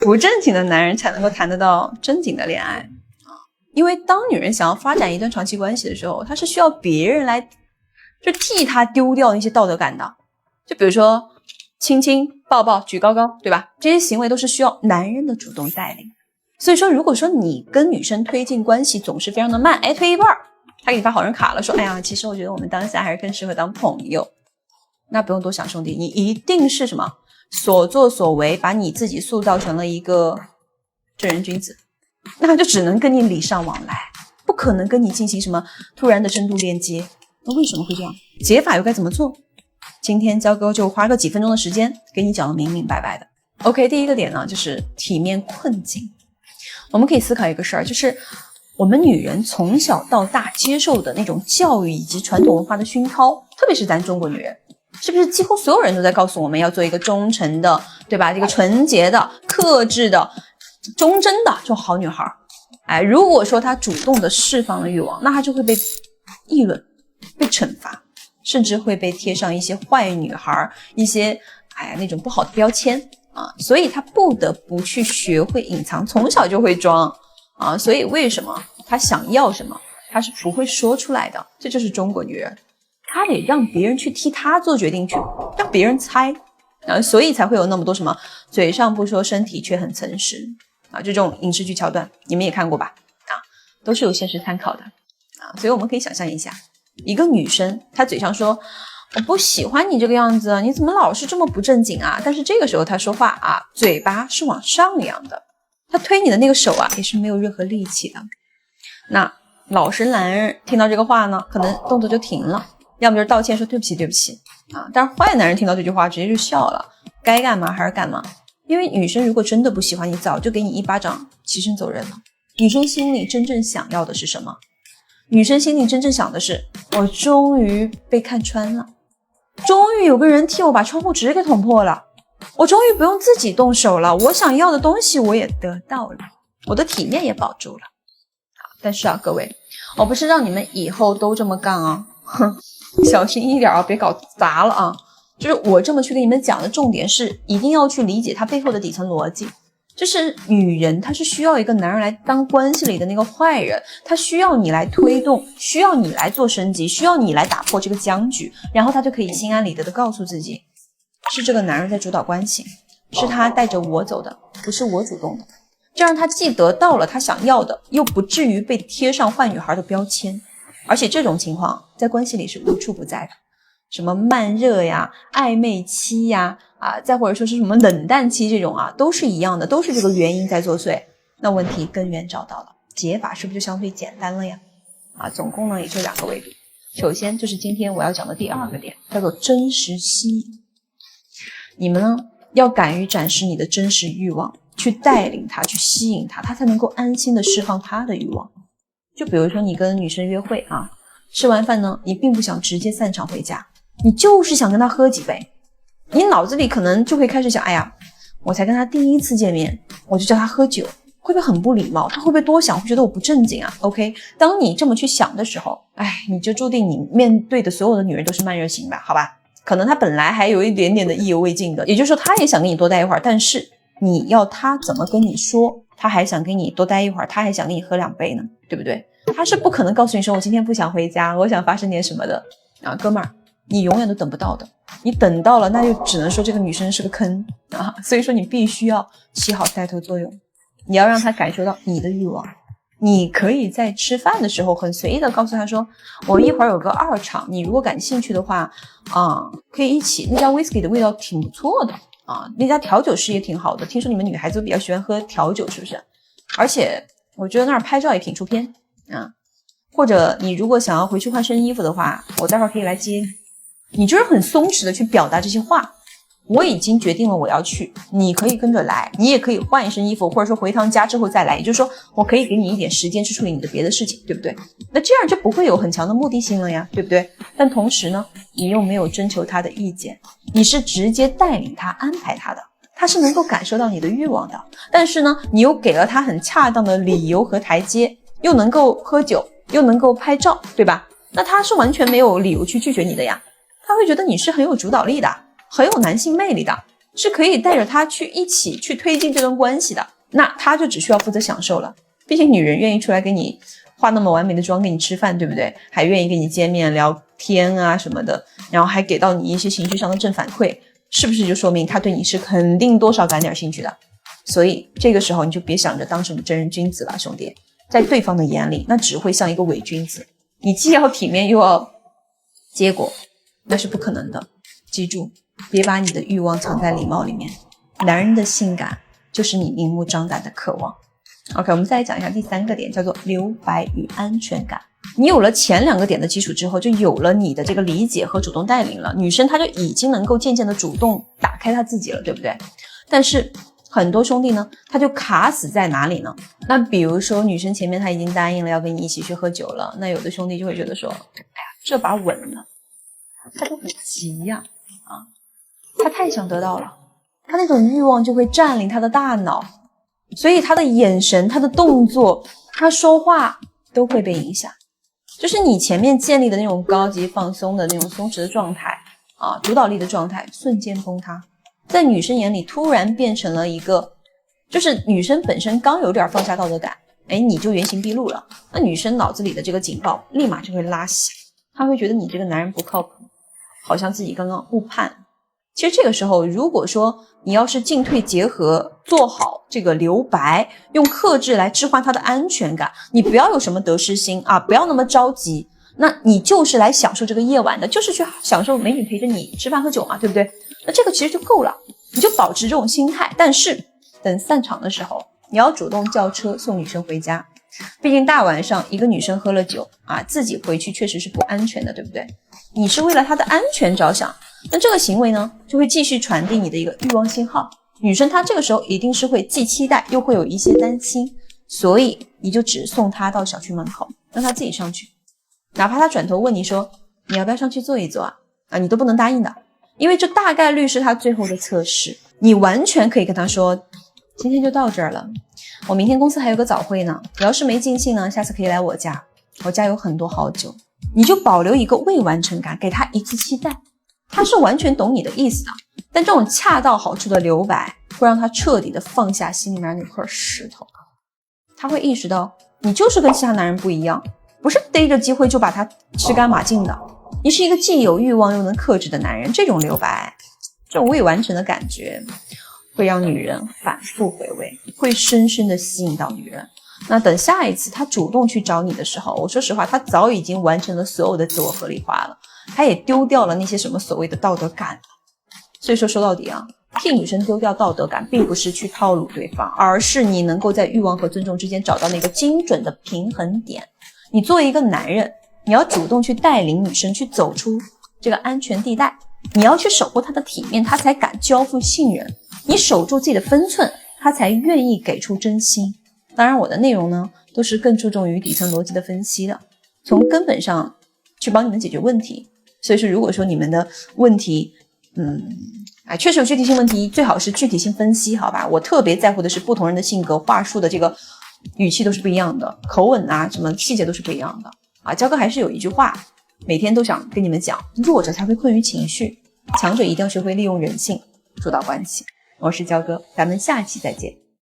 不正经的男人才能够谈得到正经的恋爱啊。因为当女人想要发展一段长期关系的时候，她是需要别人来就替她丢掉那些道德感的。就比如说亲亲、抱抱、举高高，对吧？这些行为都是需要男人的主动带领。所以说，如果说你跟女生推进关系总是非常的慢，推一半，他给你发好人卡了，说哎呀，其实我觉得我们当下还是更适合当朋友，那不用多想，兄弟，你一定是什么所作所为把你自己塑造成了一个正人君子，那他就只能跟你礼尚往来，不可能跟你进行什么突然的深度链接。那为什么会这样？解法又该怎么做？今天焦哥就花个几分钟的时间给你讲得明明白白的。 OK， 第一个点呢，就是体面困境。我们可以思考一个事儿，就是我们女人从小到大接受的那种教育以及传统文化的熏陶，特别是咱中国女人，是不是几乎所有人都在告诉我们要做一个忠诚的，对吧？这个纯洁的、克制的、忠贞的这种好女孩。如果说她主动的释放了欲望，那她就会被议论、被惩罚，甚至会被贴上一些坏女孩、一些那种不好的标签啊。所以她不得不去学会隐藏，从小就会装啊。所以为什么她想要什么，她是不会说出来的？这就是中国女人。他得让别人去替他做决定，去让别人猜所以才会有那么多什么嘴上不说身体却很诚实这种影视剧桥段你们也看过吧都是有现实参考的所以我们可以想象一下，一个女生她嘴上说我不喜欢你这个样子，你怎么老是这么不正经啊，但是这个时候她说话嘴巴是往上扬的，她推你的那个手也是没有任何力气的。那老实男人听到这个话呢，可能动作就停了，要么就是道歉说对不起对不起但是坏男人听到这句话直接就笑了，该干嘛还是干嘛。因为女生如果真的不喜欢你，早就给你一巴掌起身走人了。女生心里真正想要的是什么？女生心里真正想的是，我终于被看穿了，终于有个人替我把窗户纸给捅破了，我终于不用自己动手了，我想要的东西我也得到了，我的体面也保住了。但是各位，我不是让你们以后都这么干小心一点别搞砸了就是我这么去跟你们讲的重点是一定要去理解它背后的底层逻辑。就是女人她是需要一个男人来当关系里的那个坏人，她需要你来推动，需要你来做升级，需要你来打破这个僵局，然后她就可以心安理得的告诉自己，是这个男人在主导关系，是他带着我走的，不是我主动的。这样他既得到了他想要的，又不至于被贴上坏女孩的标签。而且这种情况在关系里是无处不在的，什么慢热呀、暧昧期呀再或者说是什么冷淡期，这种都是一样的，都是这个原因在作祟。那问题根源找到了，解法是不是就相对简单了呀？总共呢也就2个维度。首先就是今天我要讲的第2个点，叫做真实吸引。你们呢要敢于展示你的真实欲望，去带领他，去吸引他，他才能够安心的释放他的欲望。就比如说你跟女生约会吃完饭呢，你并不想直接散场回家，你就是想跟她喝几杯，你脑子里可能就会开始想，哎呀，我才跟她第一次见面，我就叫她喝酒，会不会很不礼貌？她会不会多想，会觉得我不正经？OK， 当你这么去想的时候，你就注定你面对的所有的女人都是慢热型吧，好吧？可能她本来还有一点点的意犹未尽的，也就是说她也想跟你多待一会儿，但是你要她怎么跟你说，她还想跟你多待一会儿，她还想跟你喝2杯呢，对不对？他是不可能告诉你说我今天不想回家，我想发生点什么的哥们儿，你永远都等不到的。你等到了，那就只能说这个女生是个坑所以说你必须要起好带头作用，你要让她感受到你的欲望。你可以在吃饭的时候很随意的告诉她说，我一会儿有个2场，你如果感兴趣的话可以一起，那家 whisky 的味道挺不错的那家调酒师也挺好的，听说你们女孩子比较喜欢喝调酒，是不是？而且我觉得那儿拍照也挺出片或者你如果想要回去换身衣服的话，我待会儿可以来接你。你就是很松弛的去表达这些话，我已经决定了我要去，你可以跟着来，你也可以换一身衣服，或者说回趟家之后再来，也就是说我可以给你一点时间去处理你的别的事情，对不对？那这样就不会有很强的目的性了呀，对不对？但同时呢，你又没有征求他的意见，你是直接带领他安排他的，他是能够感受到你的欲望的，但是呢你又给了他很恰当的理由和台阶，又能够喝酒又能够拍照，对吧？那他是完全没有理由去拒绝你的呀，他会觉得你是很有主导力的，很有男性魅力的，是可以带着他去一起去推进这段关系的，那他就只需要负责享受了。毕竟女人愿意出来给你化那么完美的妆给你吃饭，对不对？还愿意跟你见面聊天啊什么的，然后还给到你一些情绪上的正反馈，是不是就说明他对你是肯定多少感点兴趣的？所以这个时候你就别想着当什么真人君子了，兄弟，在对方的眼里那只会像一个伪君子，你既要体面又要结果，那是不可能的。记住，别把你的欲望藏在礼貌里面，男人的性感就是你明目张胆的渴望。OK， 我们再来讲一下第3个点，叫做留白与安全感。你有了前2个点的基础之后，就有了你的这个理解和主动带领了，女生她就已经能够渐渐的主动打开她自己了，对不对？但是很多兄弟呢，他就卡死在哪里呢？那比如说女生前面她已经答应了要跟你一起去喝酒了，那有的兄弟就会觉得说，哎呀，这把稳了，他就很急呀，他太想得到了，他那种欲望就会占领他的大脑，所以他的眼神、他的动作、他说话都会被影响。就是你前面建立的那种高级放松的那种松弛的状态主导力的状态瞬间崩塌，在女生眼里突然变成了一个，就是女生本身刚有点放下道德感，你就原形毕露了，那女生脑子里的这个警报立马就会拉响，她会觉得你这个男人不靠谱，好像自己刚刚误判。其实这个时候，如果说你要是进退结合，做好这个留白，用克制来置换他的安全感，你不要有什么得失心不要那么着急，那你就是来享受这个夜晚的，就是去享受美女陪着你吃饭喝酒嘛，对不对？那这个其实就够了，你就保持这种心态。但是等散场的时候，你要主动叫车送女生回家，毕竟大晚上一个女生喝了酒自己回去确实是不安全的，对不对？你是为了她的安全着想，那这个行为呢，就会继续传递你的一个欲望信号。女生她这个时候一定是会既期待又会有一些担心，所以你就只送她到小区门口，让她自己上去，哪怕她转头问你说你要不要上去坐一坐你都不能答应的，因为这大概率是她最后的测试。你完全可以跟她说，今天就到这儿了，我明天公司还有个早会呢，你要是没尽兴呢，下次可以来我家，我家有很多好酒。你就保留一个未完成感，给他一次期待，他是完全懂你的意思的。但这种恰到好处的留白，会让他彻底的放下心里面那块石头。他会意识到，你就是跟其他男人不一样，不是逮着机会就把他吃干抹净的。你是一个既有欲望又能克制的男人。这种留白，这种未完成的感觉，会让女人反复回味，会深深的吸引到女人。那等下一次他主动去找你的时候，我说实话，他早已经完成了所有的自我合理化了，他也丢掉了那些什么所谓的道德感。所以说到底替女生丢掉道德感，并不是去套路对方，而是你能够在欲望和尊重之间找到那个精准的平衡点。你作为一个男人，你要主动去带领女生去走出这个安全地带，你要去守护她的体面，她才敢交付信任。你守住自己的分寸，她才愿意给出真心。当然我的内容呢，都是更注重于底层逻辑的分析的，从根本上去帮你们解决问题。所以说如果说你们的问题确实有具体性问题，最好是具体性分析，好吧？我特别在乎的是不同人的性格，话术的这个语气都是不一样的，口吻什么细节都是不一样的焦哥还是有一句话每天都想跟你们讲，弱者才会困于情绪，强者一定要学会利用人性主导关系。我是焦哥，咱们下期再见。